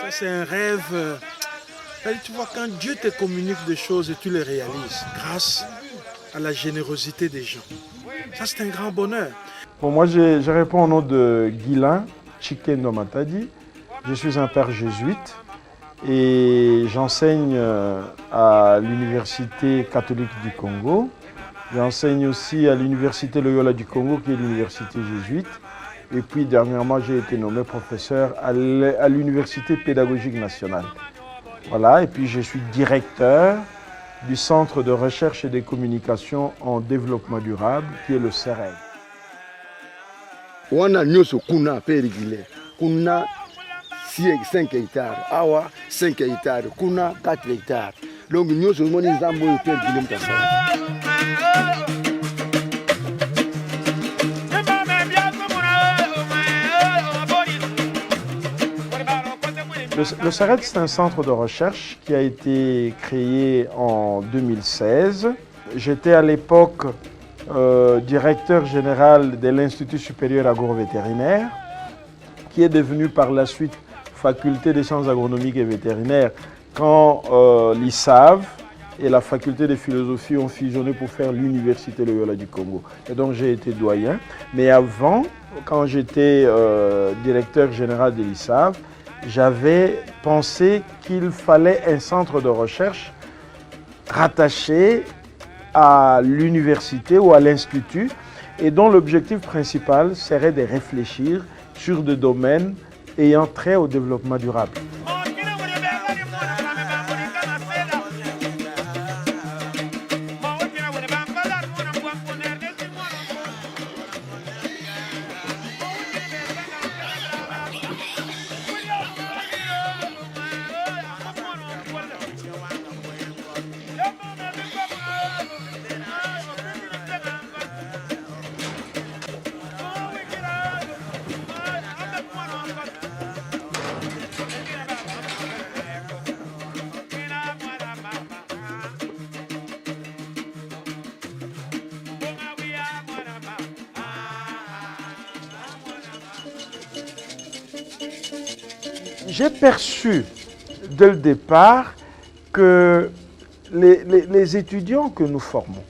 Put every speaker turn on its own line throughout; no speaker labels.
Ça, c'est un rêve. Tu vois, quand Dieu te communique des choses et tu les réalises grâce à la générosité des gens, ça, c'est un grand bonheur.
Pour moi, je réponds au nom de Guilain Chikendo Matadi. Je suis un père jésuite et j'enseigne à l'Université catholique du Congo. J'enseigne aussi à l'Université Loyola du Congo, qui est l'université jésuite. Et puis, dernièrement, j'ai été nommé professeur à l'Université pédagogique nationale. Voilà, et puis je suis directeur du Centre de recherche et de communication en développement durable, qui est le CEREG.
On a nyoso kuna perigile, kuna 5 hectares, awa 5 hectares, kuna 4 hectares. Donc nyoso moni zambo perigile mtasa.
Le CEREG, c'est un centre de recherche qui a été créé en 2016. J'étais à l'époque directeur général de l'Institut supérieur agrovétérinaire, qui est devenu par la suite faculté des sciences agronomiques et vétérinaires quand l'ISAV et la faculté de philosophie ont fusionné pour faire l'Université Loyola du Congo. Et donc j'ai été doyen. Mais avant, quand j'étais directeur général de l'ISAV, j'avais pensé qu'il fallait un centre de recherche rattaché à l'université ou à l'institut et dont l'objectif principal serait de réfléchir sur des domaines ayant trait au développement durable. J'ai perçu dès le départ que les étudiants que nous formons,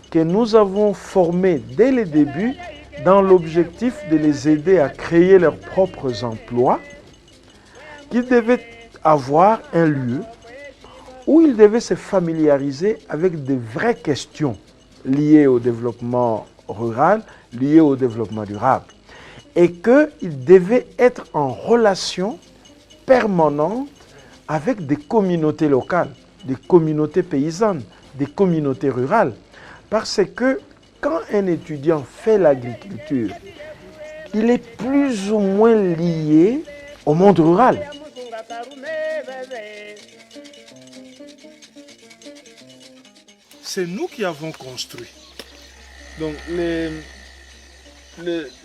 que nous avons formés dès le début dans l'objectif de les aider à créer leurs propres emplois, qu'ils devaient avoir un lieu où ils devaient se familiariser avec de vraies questions liées au développement rural, liées au développement durable. Et qu'ils devaient être en relation permanente avec des communautés locales, des communautés paysannes, des communautés rurales. Parce que quand un étudiant fait l'agriculture, il est plus ou moins lié au monde rural.
C'est nous qui avons construit. Donc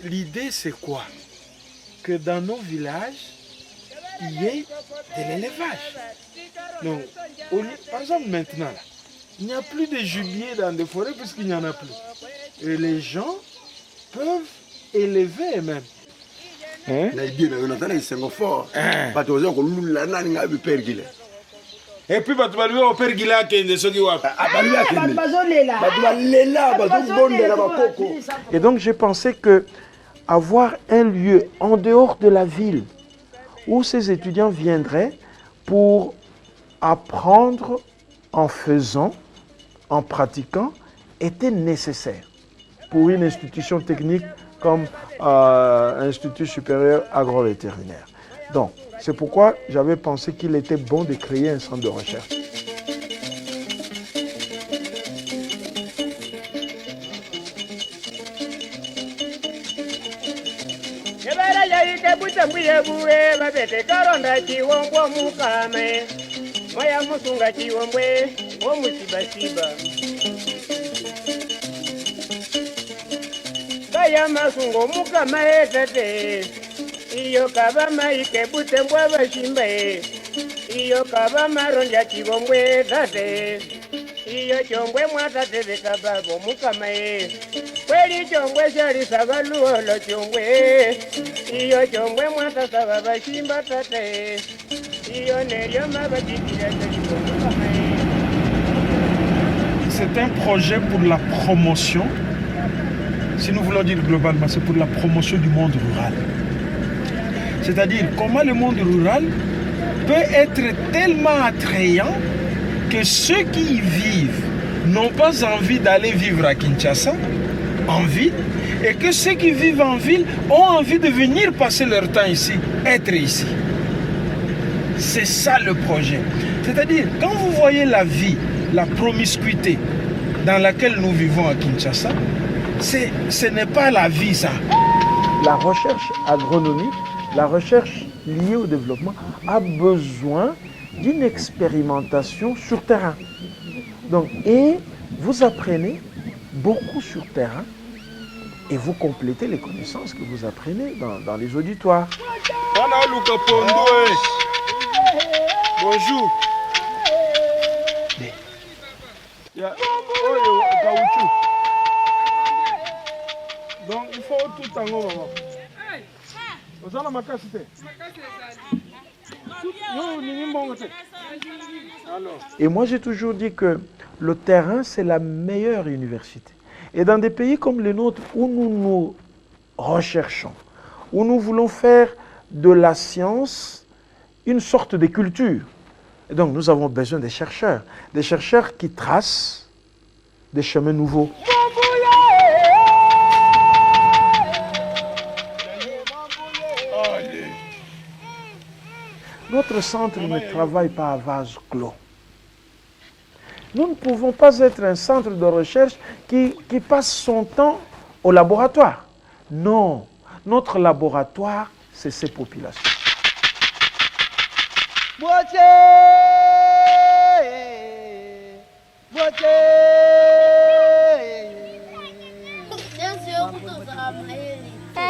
l'idée, c'est quoi? Que dans nos villages, il y ait de l'élevage. Donc, par exemple, maintenant, là, il n'y a plus de gibier dans des forêts puisqu'il n'y en a plus. Et les gens peuvent élever eux-mêmes.
Et puis, tu vas au père Gila qui est de ceux qui vont.
Et donc, j'ai pensé que avoir un lieu en dehors de la ville où ces étudiants viendraient pour apprendre en faisant, en pratiquant, était nécessaire pour une institution technique comme l'Institut supérieur agrovétérinaire. Donc, c'est pourquoi j'avais pensé qu'il était bon de créer un centre de recherche.
Iyo kaba maike butembwa bashimbe iyo kaba maronja chibombwe tate iyo chongwe mwatate bekaba bomukamae kweli chongwe chalisava luholo chongwe iyo chongwe mwatasava vashimba tate iyo neryo mavachitira telikongoamae.
C'est un projet pour la promotion, si nous voulons dire globalement, c'est pour la promotion du monde rural. C'est-à-dire comment le monde rural peut être tellement attrayant que ceux qui y vivent n'ont pas envie d'aller vivre à Kinshasa, en ville, et que ceux qui vivent en ville ont envie de venir passer leur temps ici, être ici. C'est ça le projet. C'est-à-dire, quand vous voyez la vie, la promiscuité dans laquelle nous vivons à Kinshasa, ce n'est pas la vie, ça.
La recherche agronomique, la recherche liée au développement a besoin d'une expérimentation sur terrain. Donc, et vous apprenez beaucoup sur terrain et vous complétez les connaissances que vous apprenez dans les auditoires.
Bonjour. Donc il faut tout en haut, maman. Vous avez ma cassette.
Et moi j'ai toujours dit que le terrain c'est la meilleure université. Et dans des pays comme le nôtre où nous nous recherchons, où nous voulons faire de la science une sorte de culture. Et donc nous avons besoin des chercheurs qui tracent des chemins nouveaux. Notre centre ne travaille pas à vase clos. Nous ne pouvons pas être un centre de recherche qui passe son temps au laboratoire. Non, notre laboratoire, c'est ces populations.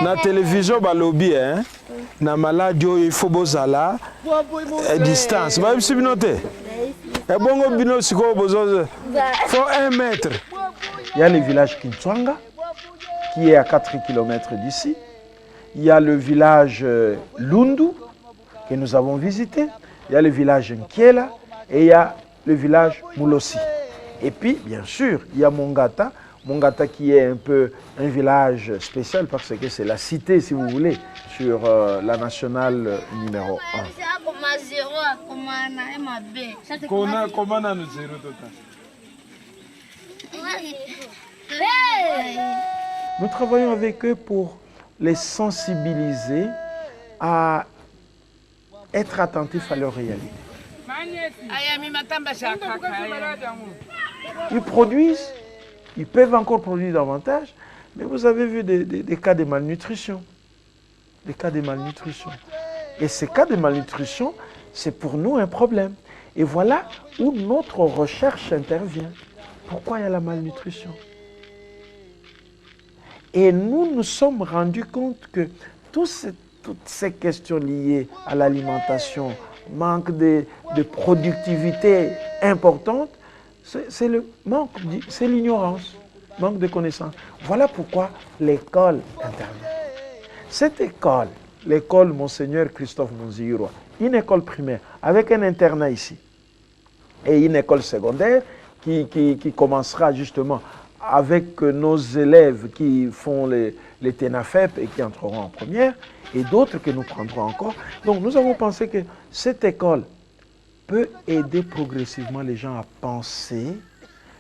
Na télévision balobi na maladi oyo il faut bozala distance ba bisi binote e bongo bino siko bozo faut 1 mètre.
Il y a le village Kintswanga qui est à 4 km d'ici. Il y a le village Lundu que nous avons visité. Il y a le village Nkiela et il y a le village Moulosi. Et puis, bien sûr, il y a Mongata. Mongata qui est un peu un village spécial parce que c'est la cité, si vous voulez, sur la nationale numéro 1. Nous travaillons avec eux pour les sensibiliser à être attentifs à leur réalité. Ils produisent, ils peuvent encore produire davantage, mais vous avez vu des cas de malnutrition. Des cas de malnutrition. Et ces cas de malnutrition, c'est pour nous un problème. Et voilà où notre recherche intervient. Pourquoi il y a la malnutrition? Et nous nous sommes rendus compte que toutes ces questions liées à l'alimentation, manque de productivité importante, c'est le manque, c'est l'ignorance, manque de connaissances. Voilà pourquoi l'école intervient. Cette école, l'école Monseigneur Christophe Munziirwa, une école primaire avec un internat ici et une école secondaire qui commencera justement avec nos élèves qui font les TENAFEP et qui entreront en première et d'autres que nous prendrons encore. Donc nous avons pensé que cette école peut aider progressivement les gens à penser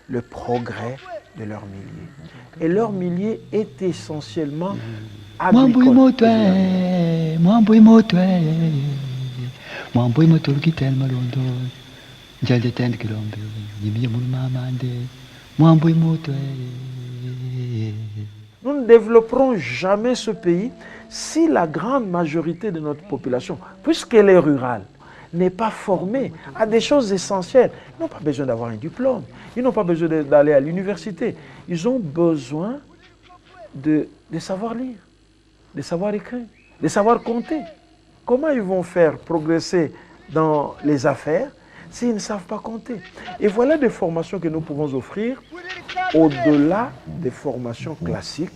le progrès de leur milieu. Et leur milieu est essentiellement agricole. Nous ne développerons jamais ce pays si la grande majorité de notre population, puisqu'elle est rurale, n'est pas formée à des choses essentielles. Ils n'ont pas besoin d'avoir un diplôme, ils n'ont pas besoin d'aller à l'université. Ils ont besoin de savoir lire, de savoir écrire, de savoir compter. Comment ils vont faire progresser dans les affaires s'ils ne savent pas compter? Et voilà des formations que nous pouvons offrir au-delà des formations classiques.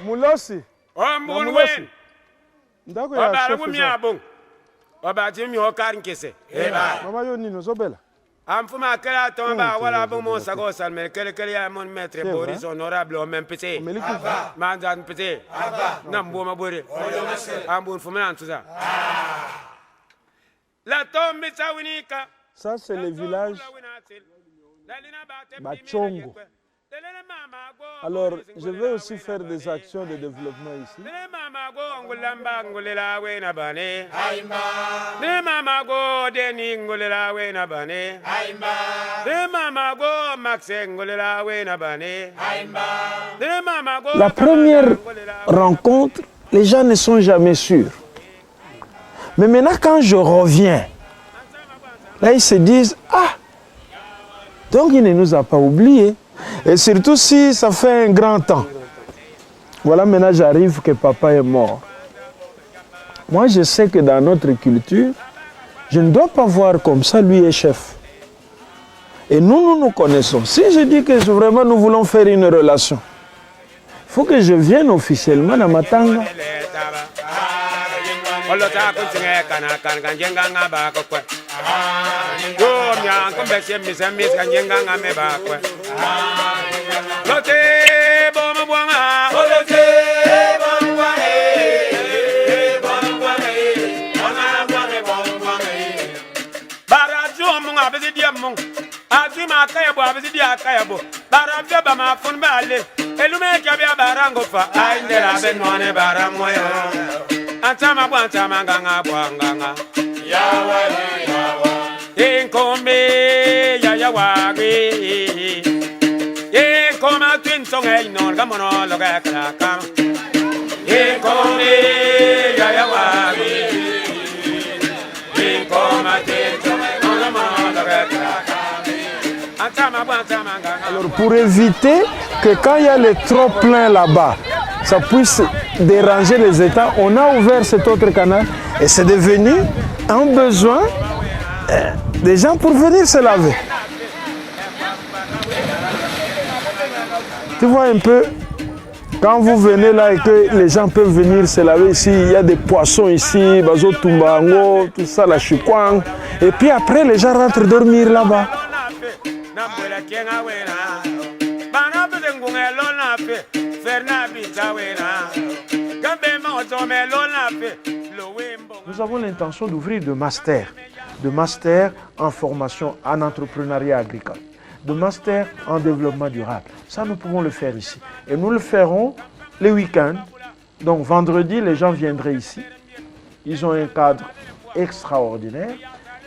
Moulosi.
Ombulwen.
Ndako ya
Oba
chef.
rumia Oba jimi hokar nkese.
Mama yo nino zobela.
Amfuma kela tomba wala bon mon sago salmer kele ya mon maître Boris honorable au même petit. Mandan petit. Nambo mabore. Ambon fumana ntuza. La tombe sawinika.
Ça c'est le village Bachongo. Alors, je vais aussi faire des actions de développement ici. La première rencontre, les gens ne sont jamais sûrs. Mais maintenant, quand je reviens, là, ils se disent, ah, donc il ne nous a pas oubliés. Et surtout si ça fait un grand temps. Voilà, maintenant j'arrive que papa est mort. Moi, je sais que dans notre culture, je ne dois pas voir comme ça, lui est chef. Et nous nous connaissons. Si je dis que vraiment nous voulons faire une relation, il faut que je vienne officiellement à Matanga. Alors pour éviter que quand il y a les trop pleins là-bas, ça puisse déranger les États, on a ouvert cet autre canal et c'est devenu un besoin des gens pour venir se laver. Tu vois un peu, quand vous venez là et que les gens peuvent venir se laver ici, il y a des poissons ici, bazo tumbango, tout ça, la chukwang. Et puis après, les gens rentrent dormir là-bas. Nous avons l'intention d'ouvrir de master en formation en entrepreneuriat agricole, de master en développement durable. Ça, nous pouvons le faire ici. Et nous le ferons les week-ends. Donc vendredi, les gens viendraient ici. Ils ont un cadre extraordinaire.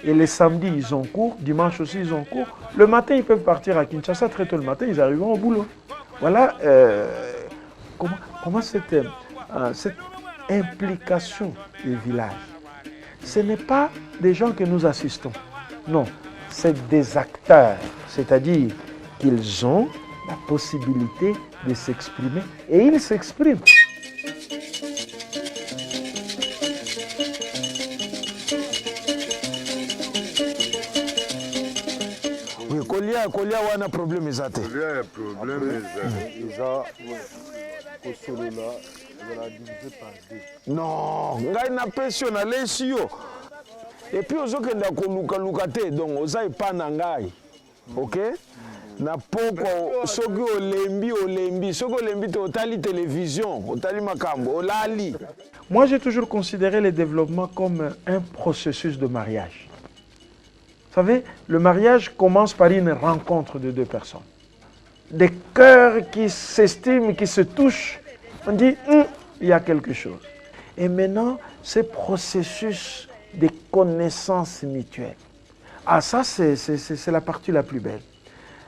Et les samedis, ils ont cours. Dimanche aussi, ils ont cours. Le matin, ils peuvent partir à Kinshasa très tôt le matin. Ils arriveront au boulot. Voilà comment cette implication des villages. Ce n'est pas des gens que nous assistons. Non, c'est des acteurs. C'est-à-dire qu'ils ont la possibilité de s'exprimer. Et ils s'expriment. Kolia wana problème ezate.
Kolia problème
non, ngai na pression na lesi yo. Et puis ozokenda koluka te donc ozai pa na ngai. OK? Na poko soki olembi soki olembi te otali télévision, otali makambo, olali. Moi j'ai toujours considéré le développement comme un processus de mariage. Vous savez, le mariage commence par une rencontre de deux personnes. Des cœurs qui s'estiment, qui se touchent. On dit, il y a quelque chose. Et maintenant, ce processus de connaissances mutuelles. Ah, ça, c'est la partie la plus belle.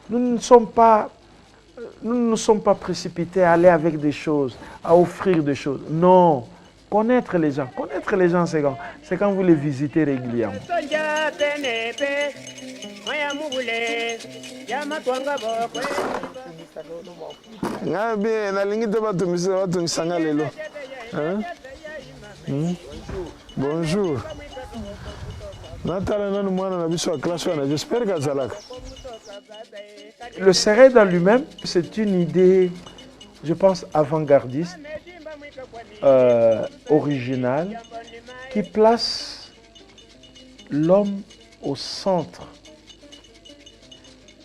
Nous ne sommes pas précipités à aller avec des choses, à offrir des choses. Non. Connaître les gens, c'est quand vous les visitez régulièrement.
Ngabe nalingi te batungisa nga lelo. Hein? Bonjour. J'espère que ça.
Le SERED en lui-même, c'est une idée, je pense, avant-gardiste, originale, qui place l'homme au centre,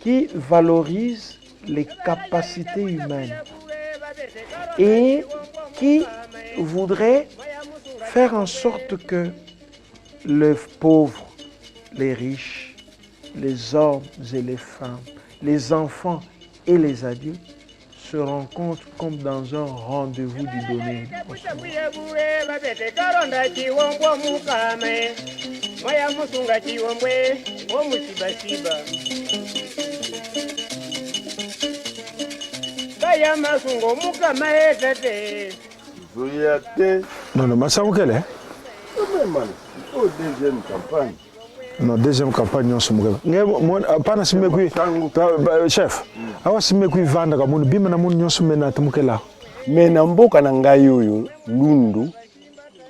qui valorise les capacités humaines et qui voudrait faire en sorte que les pauvres, les riches, les hommes et les femmes, les enfants et les adultes se rencontrent comme dans un rendez-vous du donner.
Non, non, mais ça vous est?
Deuxième campagne.
Non, deuxième campagne, non, c'est pas si chef. Awa si me vanda ka mun bima na mun nyonso mena tumukela.
Mais na mboka na ngai oyo Lundu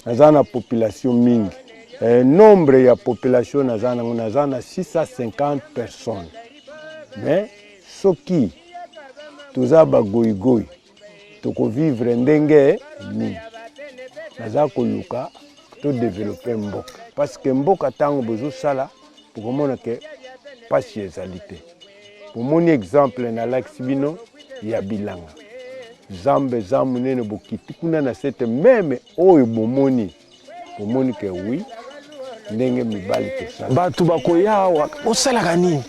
nazana population mingi. Nombre ya population nazana 650 personnes. Mais soki toza ba goigoi toko vivre ndenge ni naza koluka to développer mboka parce que mboka tango bozo sala pour komona ke pasi ezalité. Pour mon exemple na Laxibino ya bilanga. Zambe zamunene bokiti kuna na cette même oyo bomoni. Bomoni ke oui ndenge mibali to sala.
Batu bakoya wa osalaka nini?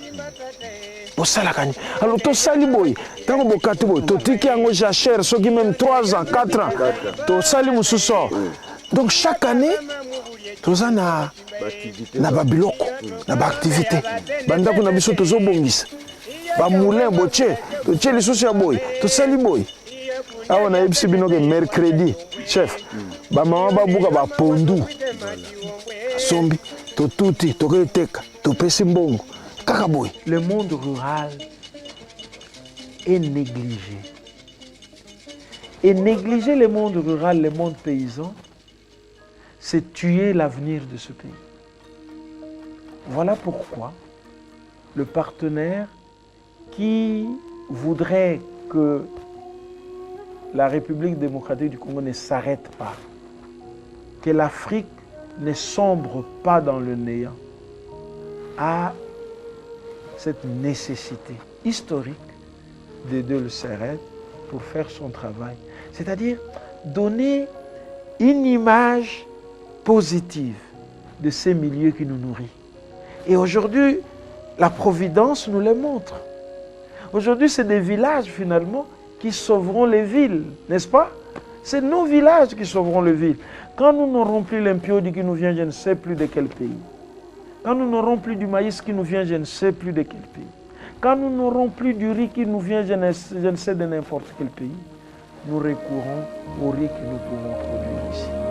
Osalaka nini? Alors to sali boy, tango bokati boy, to tiki yango jachère soki même 3 ans, 4 ans. To sali mususu. Donc chaque année toza na babiloko, na ba activité. Bandako na biso tozo bongisa. Ba moulin boche, to tche lisusu ya boy, to sali boy. Awa na yebisi bino ke mercredi, chef. Ba mama ba buka ba pondu. Sombi, to tuti, to keteka, to pesi mbongo. Kaka boy.
Le monde rural est négligé. Et négliger le monde rural, le monde paysan, c'est tuer l'avenir de ce pays. Voilà pourquoi le partenaire qui voudrait que la République démocratique du Congo ne s'arrête pas, que l'Afrique ne sombre pas dans le néant, a cette nécessité historique d'aider le SERED pour faire son travail. C'est-à-dire donner une image positive de ces milieux qui nous nourrissent. Et aujourd'hui, la Providence nous les montre. Aujourd'hui, c'est des villages finalement qui sauveront les villes, n'est-ce pas? C'est nos villages qui sauveront les villes. Quand nous n'aurons plus l'impiodu qui nous vient, je ne sais plus de quel pays. Quand nous n'aurons plus du maïs qui nous vient, je ne sais plus de quel pays. Quand nous n'aurons plus du riz qui nous vient, je ne sais de n'importe quel pays, nous recourrons au riz que nous pouvons produire ici.